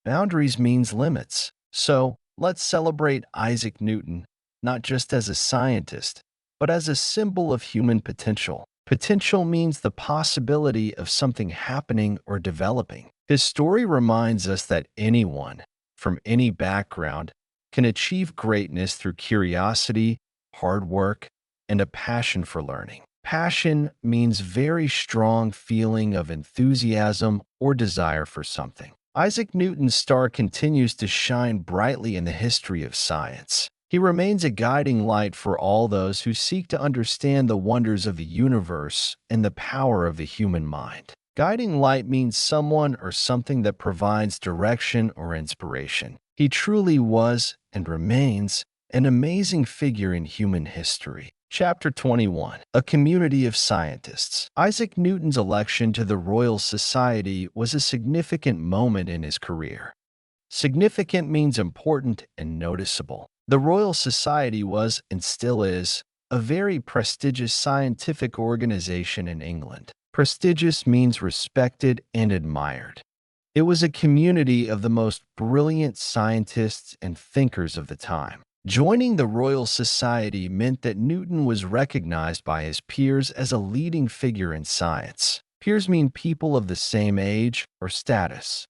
Boundaries means limits. So, let's celebrate Isaac Newton, not just as a scientist, but as a symbol of human potential. Potential means the possibility of something happening or developing. His story reminds us that anyone, from any background, can achieve greatness through curiosity, hard work, and a passion for learning. Passion means very strong feeling of enthusiasm or desire for something. Isaac Newton's star continues to shine brightly in the history of science. He remains a guiding light for all those who seek to understand the wonders of the universe and the power of the human mind. Guiding light means someone or something that provides direction or inspiration. He truly was and remains an amazing figure in human history. Chapter 21, A Community of Scientists. Isaac Newton's election to the Royal Society was a significant moment in his career. Significant means important and noticeable. The Royal Society was, and still is, a very prestigious scientific organization in England. Prestigious means respected and admired. It was a community of the most brilliant scientists and thinkers of the time. Joining the Royal Society meant that Newton was recognized by his peers as a leading figure in science. Peers mean people of the same age or status.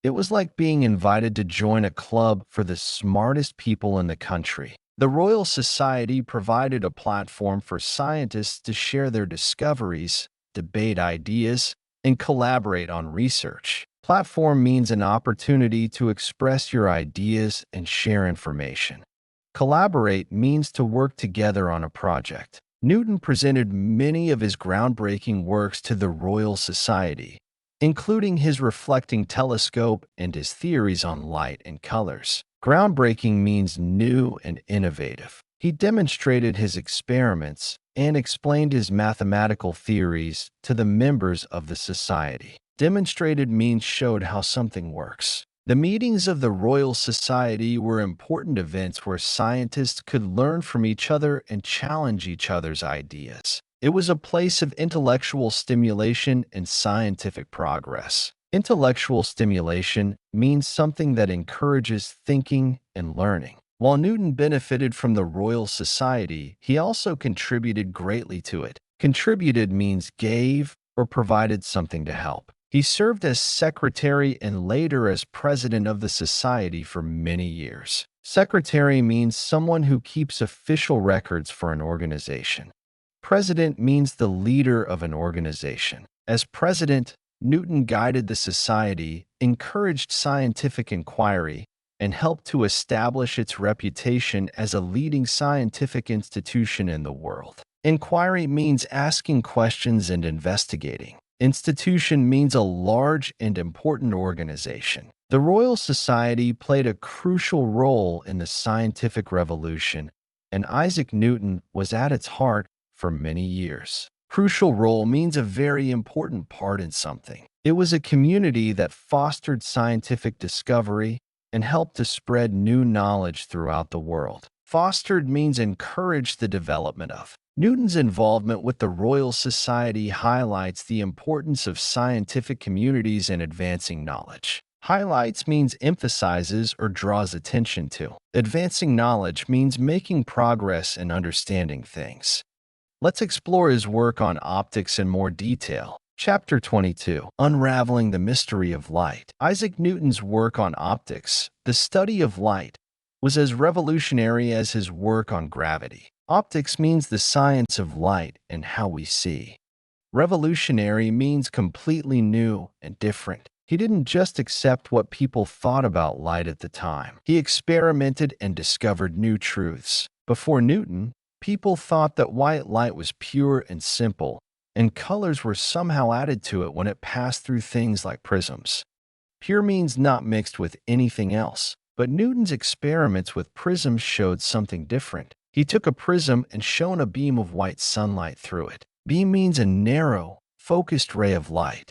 It was like being invited to join a club for the smartest people in the country. The Royal Society provided a platform for scientists to share their discoveries, debate ideas, and collaborate on research. Platform means an opportunity to express your ideas and share information. Collaborate means to work together on a project. Newton presented many of his groundbreaking works to the Royal Society, including his reflecting telescope and his theories on light and colors. Groundbreaking means new and innovative. He demonstrated his experiments and explained his mathematical theories to the members of the society. Demonstrated means showed how something works. The meetings of the Royal Society were important events where scientists could learn from each other and challenge each other's ideas. It was a place of intellectual stimulation and scientific progress. Intellectual stimulation means something that encourages thinking and learning. While Newton benefited from the Royal Society, he also contributed greatly to it. Contributed means gave or provided something to help. He served as secretary and later as president of the society for many years. Secretary means someone who keeps official records for an organization. President means the leader of an organization. As president, Newton guided the society, encouraged scientific inquiry, and helped to establish its reputation as a leading scientific institution in the world. Inquiry means asking questions and investigating. Institution means a large and important organization. The Royal Society played a crucial role in the scientific revolution, and Isaac Newton was at its heart for many years. Crucial role means a very important part in something. It was a community that fostered scientific discovery and helped to spread new knowledge throughout the world. Fostered means encouraged the development of. Newton's involvement with the Royal Society highlights the importance of scientific communities in advancing knowledge. Highlights means emphasizes or draws attention to. Advancing knowledge means making progress in understanding things. Let's explore his work on optics in more detail. Chapter 22. Unraveling the Mystery of Light. Isaac Newton's work on optics, the study of light, was as revolutionary as his work on gravity. Optics means the science of light and how we see. Revolutionary means completely new and different. He didn't just accept what people thought about light at the time. He experimented and discovered new truths. Before Newton, people thought that white light was pure and simple, and colors were somehow added to it when it passed through things like prisms. Pure means not mixed with anything else, but Newton's experiments with prisms showed something different. He took a prism and shone a beam of white sunlight through it. Beam means a narrow, focused ray of light.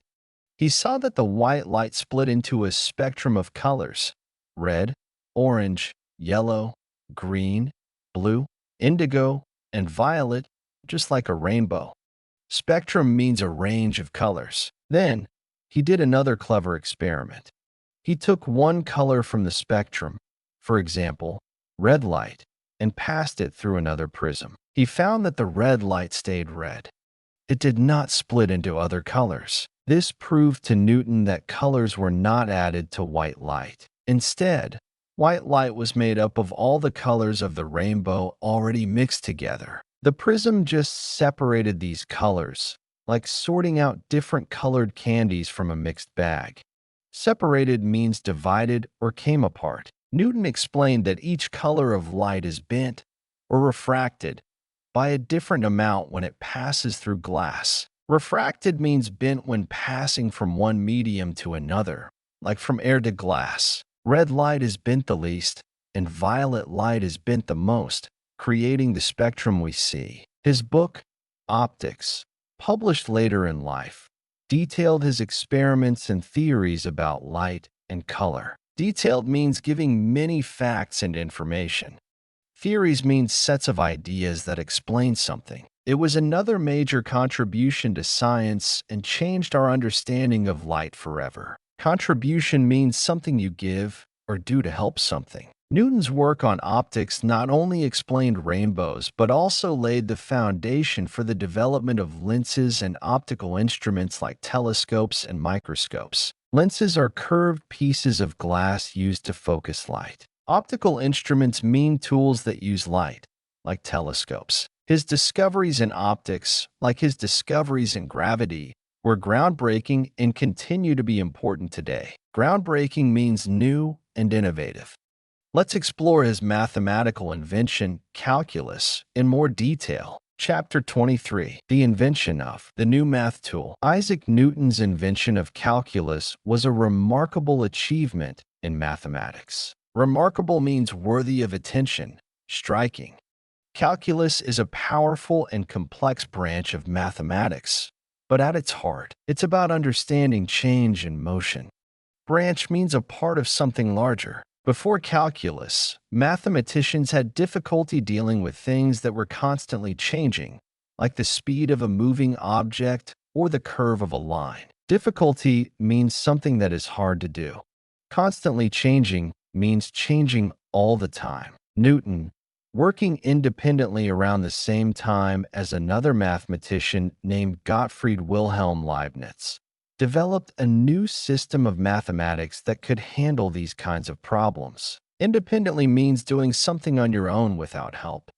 He saw that the white light split into a spectrum of colors: red, orange, yellow, green, blue, indigo, and violet, just like a rainbow. Spectrum means a range of colors. Then, he did another clever experiment. He took one color from the spectrum, for example, red light, and passed it through another prism. He found that the red light stayed red. It did not split into other colors. This proved to Newton that colors were not added to white light. Instead, white light was made up of all the colors of the rainbow already mixed together. The prism just separated these colors, like sorting out different colored candies from a mixed bag. Separated means divided or came apart. Newton explained that each color of light is bent or refracted by a different amount when it passes through glass. Refracted means bent when passing from one medium to another, like from air to glass. Red light is bent the least, and violet light is bent the most, creating the spectrum we see. His book, Optics, published later in life, detailed his experiments and theories about light and color. Detailed means giving many facts and information. Theories means sets of ideas that explain something. It was another major contribution to science and changed our understanding of light forever. Contribution means something you give or do to help something. Newton's work on optics not only explained rainbows, but also laid the foundation for the development of lenses and optical instruments like telescopes and microscopes. Lenses are curved pieces of glass used to focus light. Optical instruments mean tools that use light, like telescopes. His discoveries in optics, like his discoveries in gravity, were groundbreaking and continue to be important today. Groundbreaking means new and innovative. Let's explore his mathematical invention, calculus, in more detail. Chapter 23. The invention of the new math tool. Isaac Newton's invention of calculus was a remarkable achievement in mathematics. Remarkable means worthy of attention, striking. Calculus is a powerful and complex branch of mathematics, but at its heart, it's about understanding change and motion. Branch means a part of something larger. Before calculus, mathematicians had difficulty dealing with things that were constantly changing, like the speed of a moving object or the curve of a line. Difficulty means something that is hard to do. Constantly changing means changing all the time. Newton, working independently around the same time as another mathematician named Gottfried Wilhelm Leibniz, developed a new system of mathematics that could handle these kinds of problems. Independently means doing something on your own without help.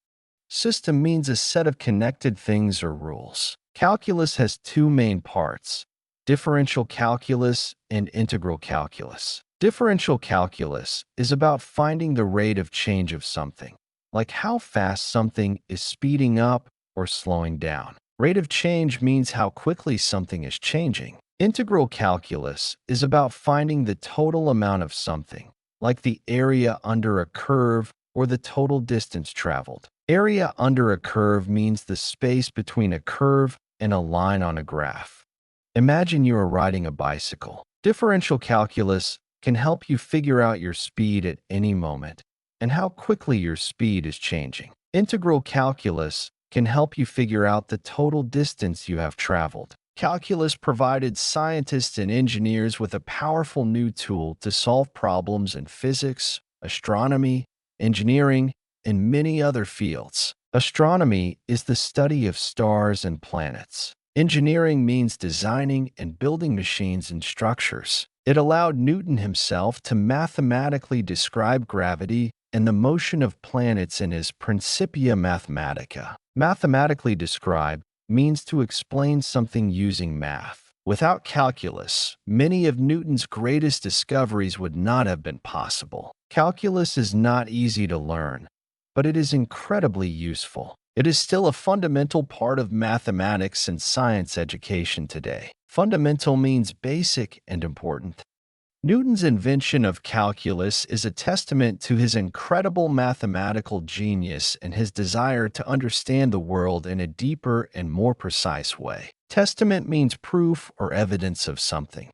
System means a set of connected things or rules. Calculus has two main parts: differential calculus and integral calculus. Differential calculus is about finding the rate of change of something, like how fast something is speeding up or slowing down. Rate of change means how quickly something is changing. Integral calculus is about finding the total amount of something, like the area under a curve or the total distance traveled. Area under a curve means the space between a curve and a line on a graph. Imagine you are riding a bicycle. Differential calculus can help you figure out your speed at any moment and how quickly your speed is changing. Integral calculus can help you figure out the total distance you have traveled. Calculus provided scientists and engineers with a powerful new tool to solve problems in physics, astronomy, engineering, and many other fields. Astronomy is the study of stars and planets. Engineering means designing and building machines and structures. It allowed Newton himself to mathematically describe gravity and the motion of planets in his Principia Mathematica. Mathematically describe means to explain something using math. Without calculus, many of Newton's greatest discoveries would not have been possible. Calculus is not easy to learn, but it is incredibly useful. It is still a fundamental part of mathematics and science education today. Fundamental means basic and important. Newton's invention of calculus is a testament to his incredible mathematical genius and his desire to understand the world in a deeper and more precise way. Testament means proof or evidence of something.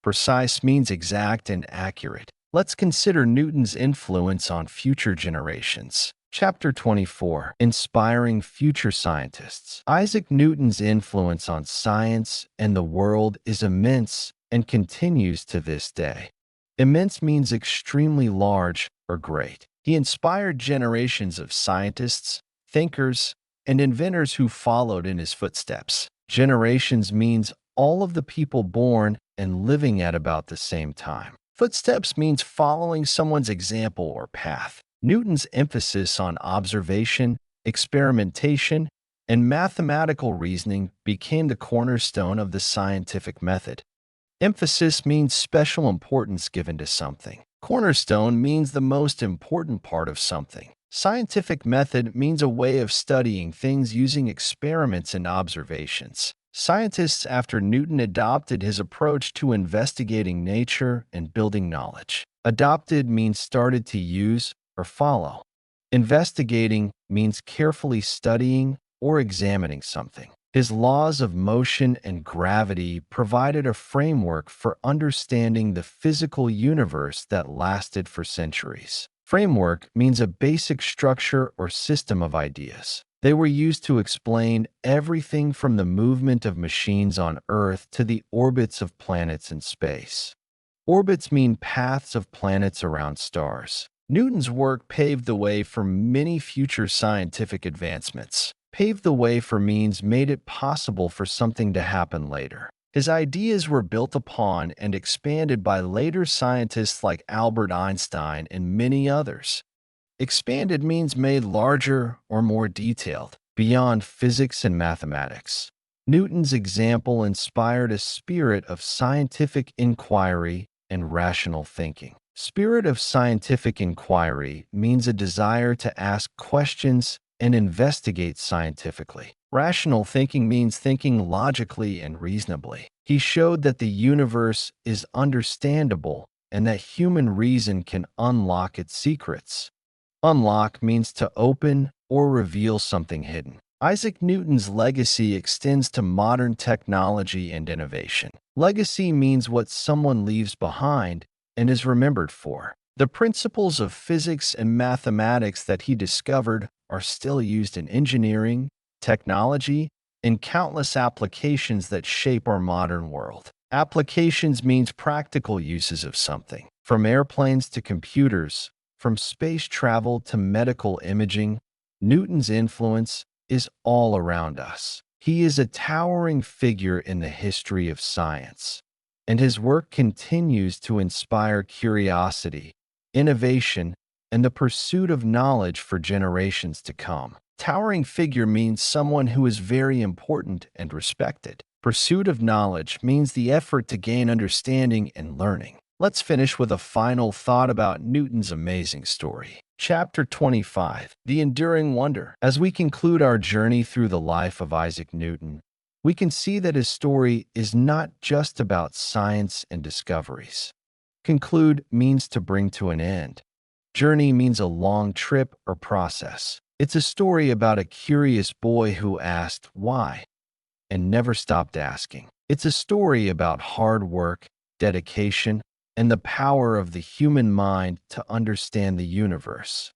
Precise means exact and accurate. Let's consider Newton's influence on future generations. Chapter 24. Inspiring Future Scientists. Isaac Newton's influence on science and the world is immense and continues to this day. Immense means extremely large or great. He inspired generations of scientists, thinkers, and inventors who followed in his footsteps. Generations means all of the people born and living at about the same time. Footsteps means following someone's example or path. Newton's emphasis on observation, experimentation, and mathematical reasoning became the cornerstone of the scientific method. Emphasis means special importance given to something. Cornerstone means the most important part of something. Scientific method means a way of studying things using experiments and observations. Scientists after Newton adopted his approach to investigating nature and building knowledge. Adopted means started to use or follow. Investigating means carefully studying or examining something. His laws of motion and gravity provided a framework for understanding the physical universe that lasted for centuries. Framework means a basic structure or system of ideas. They were used to explain everything from the movement of machines on Earth to the orbits of planets in space. Orbits mean paths of planets around stars. Newton's work paved the way for many future scientific advancements. Paved the way for means made it possible for something to happen later. His ideas were built upon and expanded by later scientists like Albert Einstein and many others. Expanded means made larger or more detailed, beyond physics and mathematics. Newton's example inspired a spirit of scientific inquiry and rational thinking. Spirit of scientific inquiry means a desire to ask questions and investigate scientifically. Rational thinking means thinking logically and reasonably. He showed that the universe is understandable and that human reason can unlock its secrets. Unlock means to open or reveal something hidden. Isaac Newton's legacy extends to modern technology and innovation. Legacy means what someone leaves behind and is remembered for. The principles of physics and mathematics that he discovered are still used in engineering, technology, and countless applications that shape our modern world. Applications means practical uses of something, from airplanes to computers, from space travel to medical imaging. Newton's influence is all around us. He is a towering figure in the history of science, and his work continues to inspire curiosity, innovation, and the pursuit of knowledge for generations to come. Towering figure means someone who is very important and respected. Pursuit of knowledge means the effort to gain understanding and learning. Let's finish with a final thought about Newton's amazing story. Chapter 25, The Enduring Wonder. As we conclude our journey through the life of Isaac Newton, we can see that his story is not just about science and discoveries. Conclude means to bring to an end. Journey means a long trip or process. It's a story about a curious boy who asked why and never stopped asking. It's a story about hard work, dedication, and the power of the human mind to understand the universe.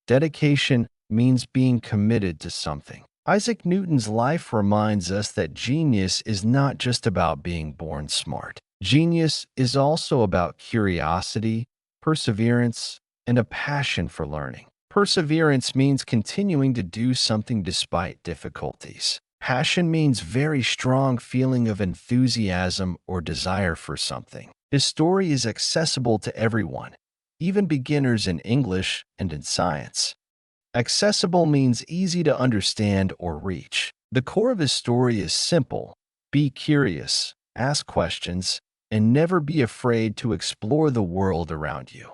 Dedication means being committed to something. Isaac Newton's life reminds us that genius is not just about being born smart. Genius is also about curiosity, perseverance, and a passion for learning. Perseverance means continuing to do something despite difficulties. Passion means very strong feeling of enthusiasm or desire for something. His story is accessible to everyone, even beginners in English and in science. Accessible means easy to understand or reach. The core of his story is simple: be curious, ask questions, and never be afraid to explore the world around you.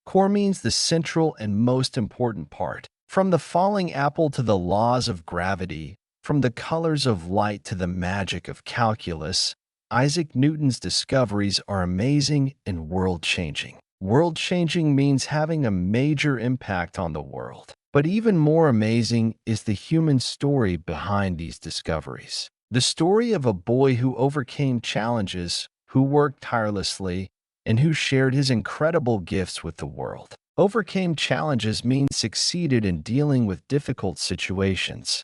Core means the central and most important part. From the falling apple to the laws of gravity, from the colors of light to the magic of calculus, Isaac Newton's discoveries are amazing and world-changing. World-changing means having a major impact on the world. But even more amazing is the human story behind these discoveries. The story of a boy who overcame challenges, who worked tirelessly, and who shared his incredible gifts with the world. Overcame challenges means succeeded in dealing with difficult situations.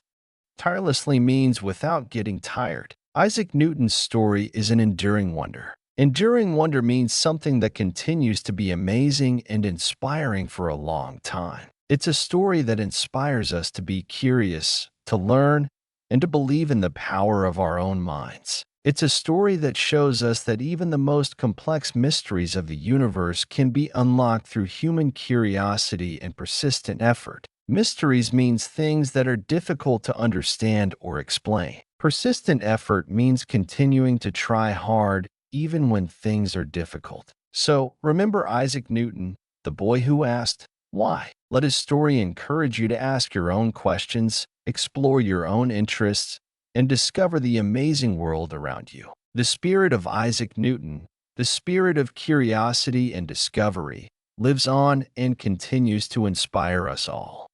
Tirelessly means without getting tired. Isaac Newton's story is an enduring wonder. Enduring wonder means something that continues to be amazing and inspiring for a long time. It's a story that inspires us to be curious, to learn, and to believe in the power of our own minds. It's a story that shows us that even the most complex mysteries of the universe can be unlocked through human curiosity and persistent effort. Mysteries means things that are difficult to understand or explain. Persistent effort means continuing to try hard even when things are difficult. So, remember Isaac Newton, the boy who asked, why? Let his story encourage you to ask your own questions, explore your own interests, and discover the amazing world around you. The spirit of Isaac Newton, the spirit of curiosity and discovery, lives on and continues to inspire us all.